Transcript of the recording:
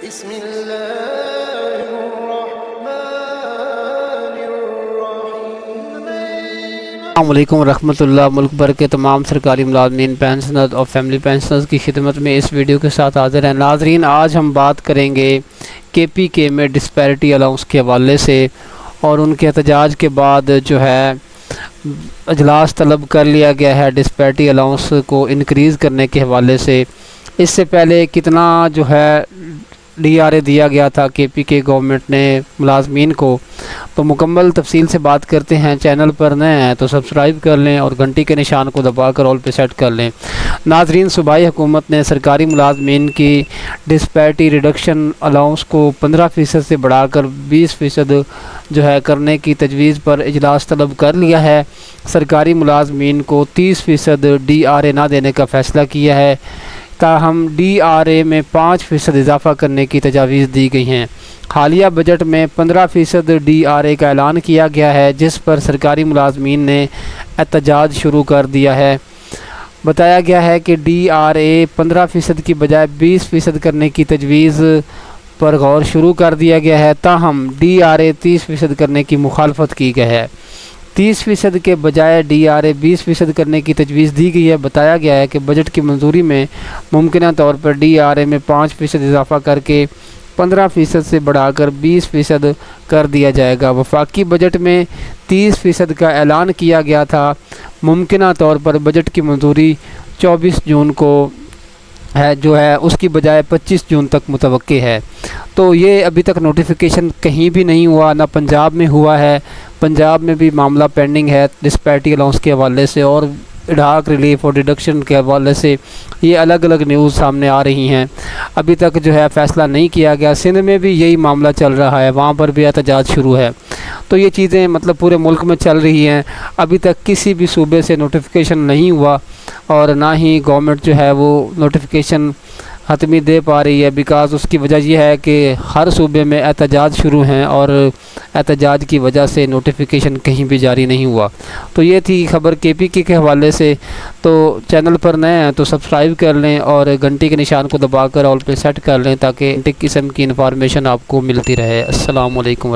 بسم الله الرحمن الرحیم۔ السلام علیکم ورحمۃ اللہ۔ ملک بھر کے تمام سرکاری ملازمین، پینشنرز اور فیملی پینشنرز کی خدمت میں اس ویڈیو کے ساتھ حاضر ہیں۔ ناظرین، آج ہم بات کریں گے KPK میں ڈسپیرٹی الاؤنس کے حوالے سے، اور ان کے احتجاج کے بعد جو ہے اجلاس طلب کر لیا گیا ہے ڈسپیرٹی الاؤنس کو انکریز کرنے کے حوالے سے۔ اس سے پہلے کتنا جو ہے DRA دیا گیا تھا KPK گورنمنٹ نے ملازمین کو، تو مکمل تفصیل سے بات کرتے ہیں۔ چینل پر نئے ہیں تو سبسکرائب کر لیں اور گھنٹی کے نشان کو دبا کر آل پہ سیٹ کر لیں۔ ناظرین، صوبائی حکومت نے سرکاری ملازمین کی ڈسپیرٹی ریڈکشن الاؤنس کو 15% سے بڑھا کر 20% جو ہے کرنے کی تجویز پر اجلاس طلب کر لیا ہے۔ سرکاری ملازمین کو 30% DRA نہ دینے کا فیصلہ کیا ہے، تاہم DRA میں 5% اضافہ کرنے کی تجاویز دی گئی ہیں۔ حالیہ بجٹ میں 15% DRA کا اعلان کیا گیا ہے، جس پر سرکاری ملازمین نے احتجاج شروع کر دیا ہے۔ بتایا گیا ہے کہ DRA 15% کی بجائے 20% کرنے کی تجویز پر غور شروع کر دیا گیا ہے، تاہم DRA 30% کرنے کی مخالفت کی گئی ہے۔ 30% کے بجائے DRA 20% کرنے کی تجویز دی گئی ہے۔ بتایا گیا ہے کہ بجٹ کی منظوری میں ممکنہ طور پر DRA میں 5% اضافہ کر کے 15% سے بڑھا کر 20% کر دیا جائے گا۔ وفاقی بجٹ میں 30% کا اعلان کیا گیا تھا۔ ممکنہ طور پر بجٹ کی منظوری 24 جون کو ہے، جو ہے اس کی بجائے 25 جون تک متوقع ہے۔ تو یہ ابھی تک نوٹیفیکیشن کہیں بھی نہیں ہوا، نہ پنجاب میں ہوا ہے۔ پنجاب میں بھی معاملہ پینڈنگ ہے ڈسپیرٹی الاؤنس کے حوالے سے، اور اڈھاک ریلیف اور ڈیڈکشن کے حوالے سے یہ الگ الگ نیوز سامنے آ رہی ہیں۔ ابھی تک جو ہے فیصلہ نہیں کیا گیا۔ سندھ میں بھی یہی معاملہ چل رہا ہے، وہاں پر بھی احتجاج شروع ہے۔ تو یہ چیزیں مطلب پورے ملک میں چل رہی ہیں۔ ابھی تک کسی بھی صوبے سے نوٹیفیکیشن نہیں ہوا، اور نہ ہی گورنمنٹ جو ہے وہ نوٹیفیکیشن حتمی دے پا رہی ہے، بیکاز اس کی وجہ یہ ہے کہ ہر صوبے میں احتجاج شروع ہیں، اور احتجاج کی وجہ سے نوٹیفیکیشن کہیں بھی جاری نہیں ہوا۔ تو یہ تھی خبر KPK کے حوالے سے۔ تو چینل پر نئے ہیں تو سبسکرائب کر لیں اور گھنٹی کے نشان کو دبا کر آل پہ سیٹ کر لیں، تاکہ قسم کی انفارمیشن آپ کو ملتی رہے۔ السلام علیکم۔